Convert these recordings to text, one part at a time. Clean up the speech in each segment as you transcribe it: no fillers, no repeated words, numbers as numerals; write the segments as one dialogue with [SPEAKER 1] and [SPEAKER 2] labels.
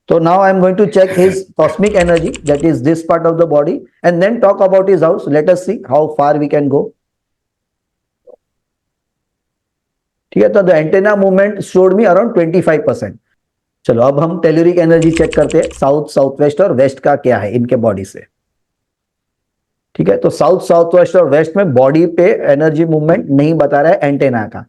[SPEAKER 1] So now I am going to check his cosmic energy, that is this part of the body, and then talk about his house. Let us see how far we can go. ठीक है, तो the antenna movement showed me around 25%. चलो अब हम telluric energy check करते हैं, south south west और west का क्या है इनके बॉडी से. ठीक है, तो साउथ साउथ वेस्ट और वेस्ट में बॉडी पे एनर्जी मूवमेंट नहीं बता रहा है एंटेना का.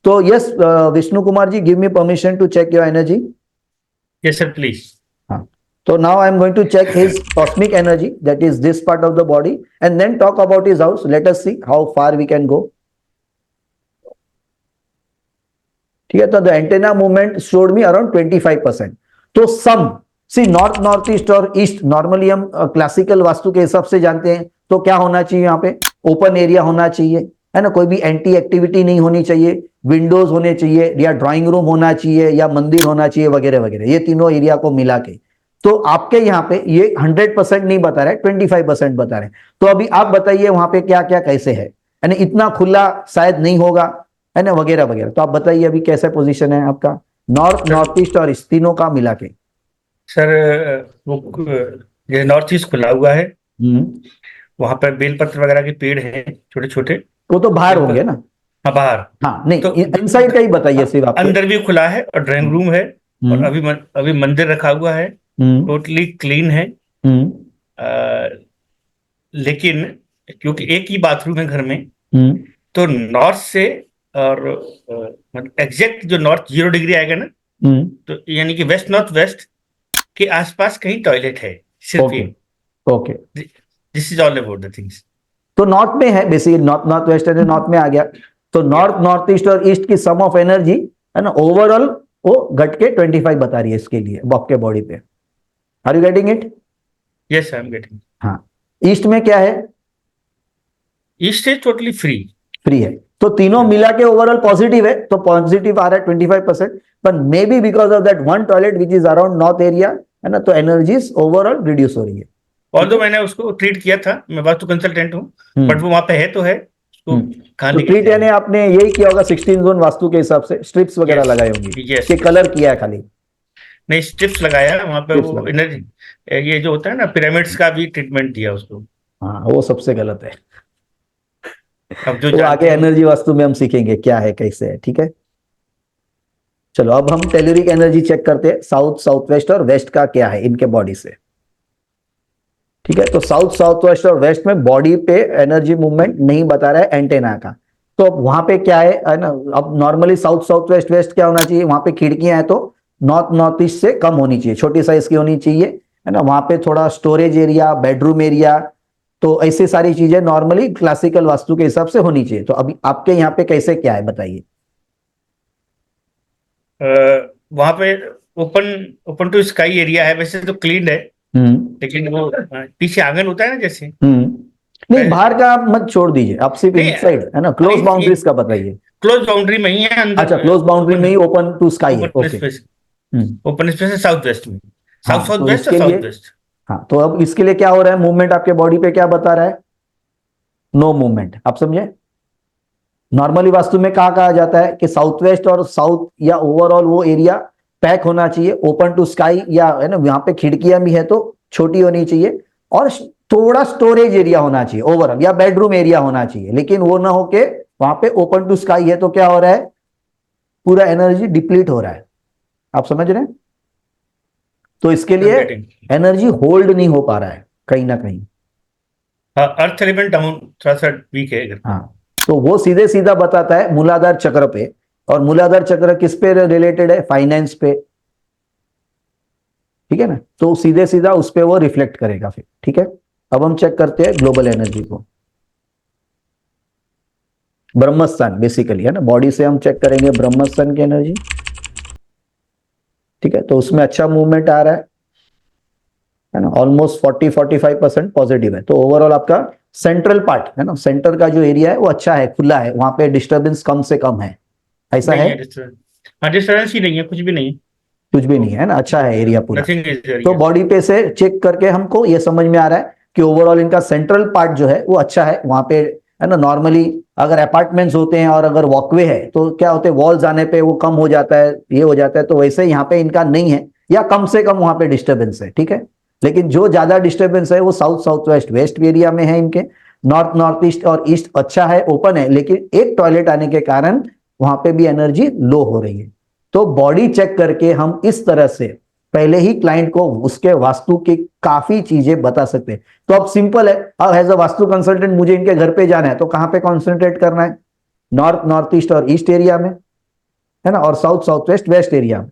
[SPEAKER 1] तो yes Vishnu Kumar ji, give me permission to check your energy.
[SPEAKER 2] Yes, sir, please.
[SPEAKER 1] हाँ, तो now I am going to check his cosmic energy, that is this part of the body, and then talk about his house. Let us see how far we can go. ठीक है, तो the antenna movement showed me around 25%. तो सम सी north north east और east normally हम classical vastu के हिसाब से जानते हैं, तो क्या होना चाहिए यहाँ पे? ओपन एरिया होना चाहिए, है ना, कोई भी एंटी एक्टिविटी नहीं होनी चाहिए, विंडोज होने चाहिए, या ड्राइंग रूम होना चाहिए, या मंदिर होना चाहिए, वगैरह वगैरह, ये तीनों एरिया को मिला के. तो आपके यहाँ पे ये 100% नहीं बता रहे, 25% बता रहे. तो अभी आप बताइए वहां पे क्या क्या कैसे है, यानी इतना खुला शायद नहीं होगा, है ना, वगैरह वगैरह. तो आप बताइए अभी कैसा पोजीशन है आपका नॉर्थ नॉर्थ ईस्ट और इस तीनों का मिला के.
[SPEAKER 2] सर वो ये नॉर्थ ईस्ट खुला हुआ है, वहां पर बेलपत्र वगैरह के पेड़ हैं छोटे छोटे.
[SPEAKER 1] वो तो बाहर होंगे ना.
[SPEAKER 2] हाँ, बाहर.
[SPEAKER 1] हाँ, नहीं
[SPEAKER 2] तो
[SPEAKER 1] इनसाइड का ही बताइए सिर्फ आप.
[SPEAKER 2] अंदर भी खुला है और ड्राइंग रूम है, और अभी मंदिर रखा हुआ है, टोटली क्लीन है. लेकिन क्योंकि एक ही बाथरूम है घर में, तो नॉर्थ से और एग्जैक्ट जो नॉर्थ 0 डिग्री आएगा ना, तो यानी कि वेस्ट नॉर्थ वेस्ट के आसपास कहीं टॉयलेट है सिर्फ.
[SPEAKER 1] Okay,
[SPEAKER 2] this is all about the things.
[SPEAKER 1] तो नॉर्थ में है बेसिकली, नॉर्थ नॉर्थ वेस्ट है, नॉर्थ में आ गया. तो नॉर्थ नॉर्थ ईस्ट और ईस्ट की सम ऑफ एनर्जी, है ना, ओवरऑल वो घट के 25 बता रही है इसके लिए आपके बॉडी पे. Are you getting it?
[SPEAKER 2] Yes, I am getting.
[SPEAKER 1] हाँ, ईस्ट में क्या है?
[SPEAKER 2] ईस्ट इज टोटली फ्री
[SPEAKER 1] है. तो तीनों मिला के ओवरऑल पॉजिटिव है, तो पॉजिटिव आ रहा है 25%. पर may be because of that one toilet which is around north area, है ना, तो एनर्जीज ओवरऑल रिड्यूस हो रही है.
[SPEAKER 2] ऑल्दो मैंने उसको ट्रीट किया था, मैं वास्तु कंसल्टेंट हूँ, बट वो वहां पे है तो है. तो
[SPEAKER 1] ट्रीट यानी आपने यही किया होगा 16 जोन वास्तु के हिसाब से, स्ट्रिप्स वगैरह लगाई होंगी.
[SPEAKER 2] यस,
[SPEAKER 1] ये कलर किया है खाली?
[SPEAKER 2] नहीं, स्ट्रिप्स लगाया वहां पे. वो एनर्जी, ये जो होता है ना, पिरामिड्स का भी ट्रीटमेंट दिया उसको.
[SPEAKER 1] हाँ, वो सबसे गलत है.
[SPEAKER 2] अब जो
[SPEAKER 1] तो आगे एनर्जी वास्तु में हम सीखेंगे क्या है कैसे है. ठीक है, चलो अब हम टेल्यूरिक एनर्जी चेक करते हैं, साउथ साउथ वेस्ट और वेस्ट का क्या है इनके बॉडी से. ठीक है, तो साउथ साउथ वेस्ट और वेस्ट में बॉडी पे एनर्जी मूवमेंट नहीं बता रहा है एंटेना का. तो अब वहां पे क्या है ना, अब normally south south west west क्या होना चाहिए, वहां पे खिड़कियां हैं तो नॉर्थ नॉर्थ ईस्ट से कम होनी चाहिए, छोटी साइज की होनी चाहिए, है ना. वहां पे थोड़ा स्टोरेज एरिया, बेडरूम एरिया, तो ऐसी सारी चीजें नॉर्मली क्लासिकल वास्तु के हिसाब से होनी चाहिए. तो अभी आपके यहाँ पे कैसे क्या है बताइए.
[SPEAKER 2] वहां पे ओपन टू स्काई एरिया है, वैसे तो क्लीन है, लेकिन वो पीछे आंगन होता है ना जैसे.
[SPEAKER 1] नहीं, बाहर का आप मत छोड़ दीजिए, आप सिर्फ इनसाइड, है ना, क्लोज बाउंड्रीज का बताइए.
[SPEAKER 2] क्लोज बाउंड्री में ही है अंदर.
[SPEAKER 1] अच्छा, क्लोज बाउंड्री में ही ओपन टू स्काई है. ओके,
[SPEAKER 2] ओपन स्पेस है साउथ वेस्ट में, साउथ वेस्ट और साउथ वेस्ट.
[SPEAKER 1] हाँ, तो अब इसके लिए क्या हो रहा है, मूवमेंट आपके बॉडी पे क्या बता रहा है? No movement. आप समझे? नॉर्मली वास्तु में कहा जाता है कि साउथ वेस्ट और साउथ या ओवरऑल वो एरिया पैक होना चाहिए, ओपन टू स्काई, या है ना, यहाँ पे खिड़कियां भी है तो छोटी होनी चाहिए, और थोड़ा स्टोरेज एरिया होना चाहिए ओवरऑल, या बेडरूम एरिया होना चाहिए. लेकिन वो ना होके वहां पे ओपन टू स्काई है, तो क्या हो रहा है, पूरा एनर्जी डिप्लीट हो रहा है. आप समझ रहे हैं? तो इसके लिए एनर्जी होल्ड नहीं हो पा रहा है कहीं ना कहीं.
[SPEAKER 2] अर्थ एलिमेंट डाउन थोड़ा सा वीक है.
[SPEAKER 1] हाँ, तो वो सीधे सीधा बताता है मूलाधार चक्र पे, और मूलाधार चक्र किस पे रिलेटेड है? फाइनेंस पे. ठीक है ना, तो सीधे सीधा उस पे वो रिफ्लेक्ट करेगा फिर. ठीक है, अब हम चेक करते हैं ग्लोबल एनर्जी को. ब्रह्मस्थान बेसिकली, है ना, बॉडी से हम चेक करेंगे ब्रह्मस्थान की एनर्जी. ठीक है, तो उसमें अच्छा मूवमेंट आ रहा है ना, ऑलमोस्ट 40-45% पॉजिटिव है. तो ओवरऑल आपका सेंट्रल पार्ट, है ना, सेंटर का जो एरिया है वो अच्छा है, खुला है, वहां पे डिस्टर्बेंस कम से कम है. ऐसा है?
[SPEAKER 2] डिस्टर्बेंस ही नहीं है, कुछ भी नहीं,
[SPEAKER 1] कुछ भी नहीं है ना, अच्छा है एरिया पूरा.
[SPEAKER 2] तो
[SPEAKER 1] बॉडी पे से चेक करके हमको ये समझ में आ रहा है कि ओवरऑल इनका सेंट्रल पार्ट जो है वो अच्छा है, वहां पे है ना। नॉर्मली अगर अपार्टमेंट्स होते हैं और अगर वॉकवे है तो क्या होते हैं, वॉल्स आने पे वो कम हो जाता है, ये हो जाता है, तो वैसे यहाँ पे इनका नहीं है, या कम से कम वहां पे डिस्टर्बेंस है, ठीक है। लेकिन जो ज्यादा डिस्टर्बेंस है वो south south west west area में है इनके। नॉर्थ नॉर्थ ईस्ट और ईस्ट अच्छा है, ओपन है, लेकिन एक टॉयलेट आने के कारण वहां पे भी एनर्जी लो हो रही है। तो बॉडी चेक करके हम इस तरह से पहले ही क्लाइंट को उसके वास्तु की काफी चीजें बता सकते हैं। तो अब सिंपल है, अब एज अ वास्तु कंसल्टेंट मुझे इनके घर पे जाना है तो कहां पे कॉन्सेंट्रेट करना है, नॉर्थ नॉर्थ ईस्ट और ईस्ट एरिया में, है ना, और south south west west area में।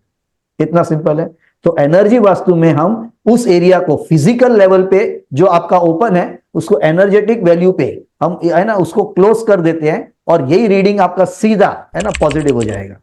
[SPEAKER 1] इतना सिंपल है। तो एनर्जी वास्तु में हम उस एरिया को फिजिकल लेवल पे जो आपका ओपन है उसको एनर्जेटिक वैल्यू पे हम, है ना, उसको क्लोज कर देते हैं, और यही रीडिंग आपका सीधा, है ना, पॉजिटिव हो जाएगा।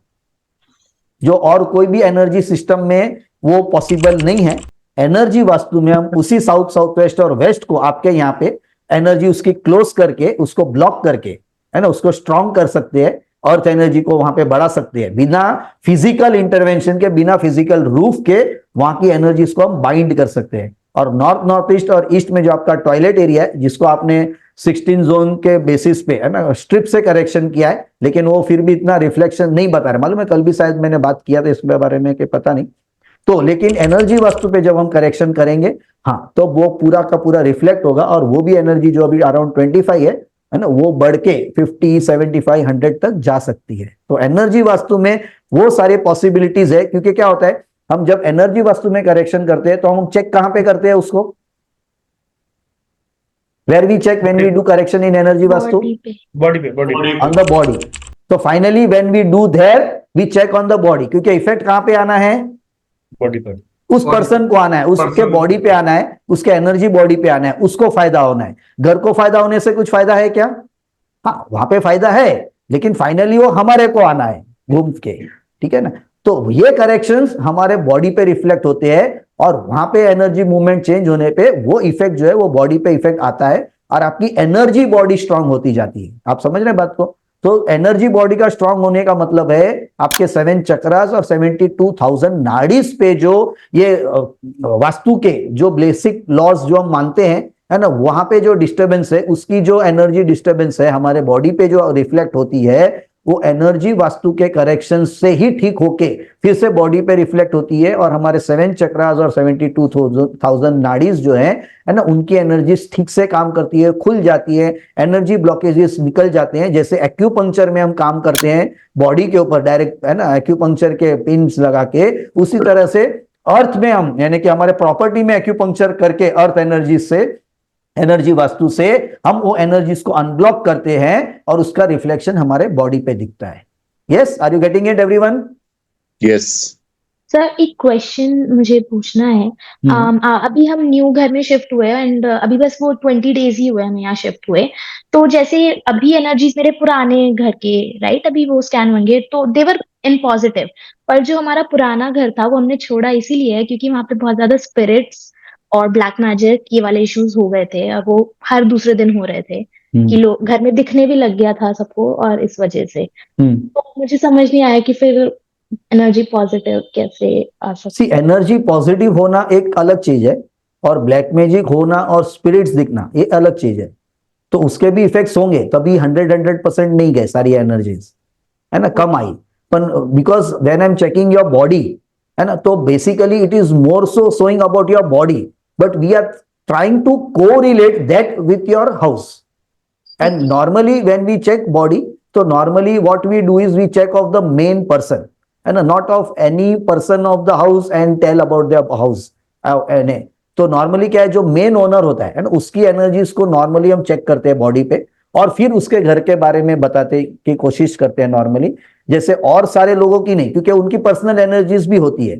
[SPEAKER 1] जो और कोई भी एनर्जी सिस्टम में वो पॉसिबल नहीं है। एनर्जी वास्तु में हम उसी साउथ साउथ वेस्ट और वेस्ट को आपके यहाँ पे एनर्जी उसकी क्लोज करके, उसको ब्लॉक करके, है ना, उसको स्ट्रॉन्ग कर सकते हैं, अर्थ एनर्जी को वहां पे बढ़ा सकते हैं, बिना फिजिकल इंटरवेंशन के, बिना फिजिकल रूफ के वहां की एनर्जीज को हम बाइंड कर सकते हैं। और नॉर्थ नॉर्थ ईस्ट और ईस्ट में जो आपका टॉयलेट एरिया है, जिसको आपने 16 जोन के बेसिस पे, है ना, स्ट्रिप से करेक्शन किया है, लेकिन वो फिर भी इतना रिफ्लेक्शन नहीं बता रहे, मालूम है, कल भी शायद मैंने बात किया था इसके बारे में कि पता नहीं। तो लेकिन एनर्जी वास्तु पे जब हम करेक्शन करेंगे, हाँ, तो वो पूरा का पूरा रिफ्लेक्ट होगा, और वो भी एनर्जी जो अभी अराउंड 25 है ना, वो बढ़ के 50, 75, 100 तक जा सकती है। तो एनर्जी वास्तु में वो सारे पॉसिबिलिटीज है, क्योंकि क्या होता है, हम जब एनर्जी वास्तु में करेक्शन करते हैं तो हम चेक कहां पे करते हैं उसको, where we check when we do correction in energy vastu,
[SPEAKER 2] body
[SPEAKER 1] on the body. तो finally when we do there we check on the body, क्योंकि इफेक्ट कहां पे आना है,
[SPEAKER 2] बॉडी पर,
[SPEAKER 1] उस पर्सन को आना है, उसके बॉडी पे आना है, उसके एनर्जी बॉडी पे आना है, उसको फायदा होना है। घर को फायदा होने से कुछ फायदा है क्या, हाँ, वहां पे फायदा है, लेकिन फाइनली वो हमारे को आना है घूम के, ठीक है ना। तो ये करेक्शंस हमारे बॉडी पे रिफ्लेक्ट होते हैं, और वहां पे एनर्जी मूवमेंट चेंज होने पे वो इफेक्ट जो है वो बॉडी पे इफेक्ट आता है, और आपकी एनर्जी बॉडी स्ट्रांग होती जाती है। आप समझ रहे हैं बात को। तो एनर्जी बॉडी का स्ट्रांग होने का मतलब है आपके 7 चक्रास और 72,000 नाड़ीज पे जो ये वास्तु के जो बेसिक लॉज जो हम मानते हैं, है ना, वहां पे जो डिस्टर्बेंस है, उसकी जो एनर्जी डिस्टर्बेंस है हमारे बॉडी पे जो रिफ्लेक्ट होती है, वो एनर्जी वास्तु के करेक्शन से ही ठीक होके फिर से बॉडी पे रिफ्लेक्ट होती है, और हमारे 7 चक्रास और 72,000 नाड़ीज जो है ना, उनकी एनर्जी ठीक से काम करती है, खुल जाती है, एनर्जी ब्लॉकेजेस निकल जाते हैं। जैसे एक्यूपंक्चर में हम काम करते हैं बॉडी के ऊपर डायरेक्ट, है ना, एक्यूपंक्चर के पिन्स लगा के, उसी तरह से अर्थ में हम, यानी कि हमारे प्रॉपर्टी में एक्यूपंक्चर करके अर्थ एनर्जी से, एनर्जी वास्तु से हम वो एनर्जीज को अनब्लॉक करते हैं, और उसका रिफ्लेक्शन हमारे बॉडी पे दिखता है। Yes, are you getting it everyone?
[SPEAKER 3] Yes
[SPEAKER 4] sir, एक क्वेश्चन मुझे पूछना है। अभी हम न्यू घर में शिफ्ट हुए एंड अभी बस वो 20 डेज ही हुए हमें यहाँ शिफ्ट हुए। तो जैसे अभी एनर्जीज मेरे पुराने घर के, राइट, अभी वो स्कैन होंगे तो देवर इन पॉजिटिव, पर जो हमारा पुराना घर था वो हमने छोड़ा इसीलिए है क्योंकि वहां पे बहुत ज्यादा स्पिरिट्स और ब्लैक मैजिक ये वाले इश्यूज हो गए थे, और वो हर दूसरे दिन हो रहे थे कि लोग घर में दिखने भी लग गया था सबको, और इस वजह से तो मुझे समझ नहीं आया कि फिर एनर्जी पॉजिटिव कैसे आ सकती
[SPEAKER 1] सी, एनर्जी पॉजिटिव होना एक अलग चीज है, और ब्लैक मैजिक होना और स्पिरिट्स दिखना ये अलग चीज है। तो उसके भी इफेक्ट्स होंगे, तभी 100% नहीं गए सारी एनर्जीज, है ना, कम आई। पर because when I am checking your body, है ना, तो basically it is more so showing about your body, but we are trying to correlate that with your house. And normally when we check body, तो normally what we do is we check of the main person, है ना, not of any person of the house and tell about the house. तो normally क्या है, जो main owner होता है ना, उसकी एनर्जीज को नॉर्मली हम चेक करते हैं बॉडी पे, और फिर उसके घर के बारे में बताते की कोशिश करते हैं नॉर्मली, जैसे और सारे लोगों की नहीं, क्योंकि उनकी पर्सनल एनर्जीज भी होती है,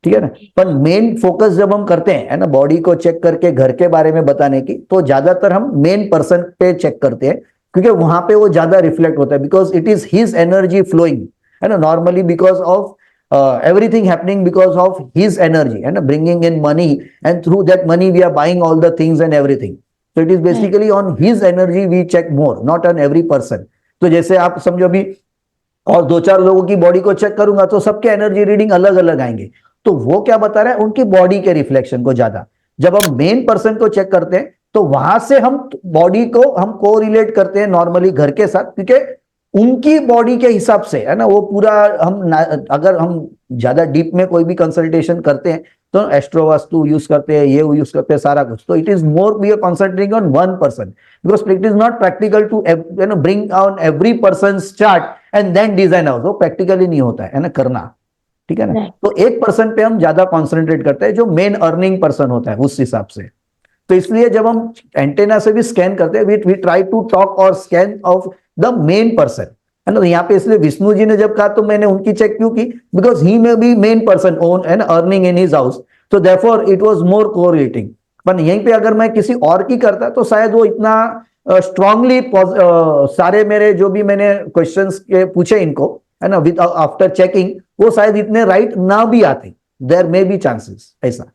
[SPEAKER 1] ठीक है ना। पर मेन फोकस जब हम करते हैं, है ना, बॉडी को चेक करके घर के बारे में बताने की, तो ज्यादातर हम मेन पर्सन पे चेक करते हैं, क्योंकि वहां पे वो ज्यादा रिफ्लेक्ट होता है, because it is his energy flowing, है ना, normally because of everything happening because of his energy, and bringing in money, and through that money we are buying all the things and everything. So it is basically on his energy we check more, not on every person. तो जैसे आप समझो अभी और 2-4 लोगों की body को check करूंगा तो सबके एनर्जी रीडिंग अलग अलग आएंगे, तो वो क्या बता रहा है, उनकी बॉडी के रिफ्लेक्शन को ज्यादा। जब हम मेन पर्सन को चेक करते हैं तो वहां से हम बॉडी को हम कोरिलेट करते हैं नॉर्मली घर के साथ, क्योंकि उनकी बॉडी के हिसाब से है ना वो पूरा अगर हम ज्यादा डीप में कोई भी कंसल्टेशन करते हैं तो एस्ट्रो वास्तु यूज करते हैं, ये यूज करते हैं सारा कुछ, तो it is more we are concentrating on one person, because it is not practical to bring on every person chart and then design house, वो प्रैक्टिकली नहीं होता है ना करना, ठीक है ना। तो एक पर्सन पे हम ज्यादा कॉन्सेंट्रेट करते हैं जो मेन अर्निंग पर्सन होता है उस हिसाब से। तो इसलिए जब हम एंटेना से भी स्कैन करते हैं वी ट्राई टू टॉक और scan of the main person, है ना। यहाँ पे इसलिए विष्णु जी ने जब कहा तो मैंने उनकी चेक क्यों की, because he may be main person own and earning in his house, तो therefore it was more correlating. पर यहीं पे अगर मैं किसी और की करता तो शायद वो इतना स्ट्रांगली सारे मेरे जो भी मैंने क्वेश्चंस के पूछे इनको, है ना, विद आफ्टर चेकिंग, वो शायद इतने राइट ना भी आते, देयर मे बी चांसेस ऐसा।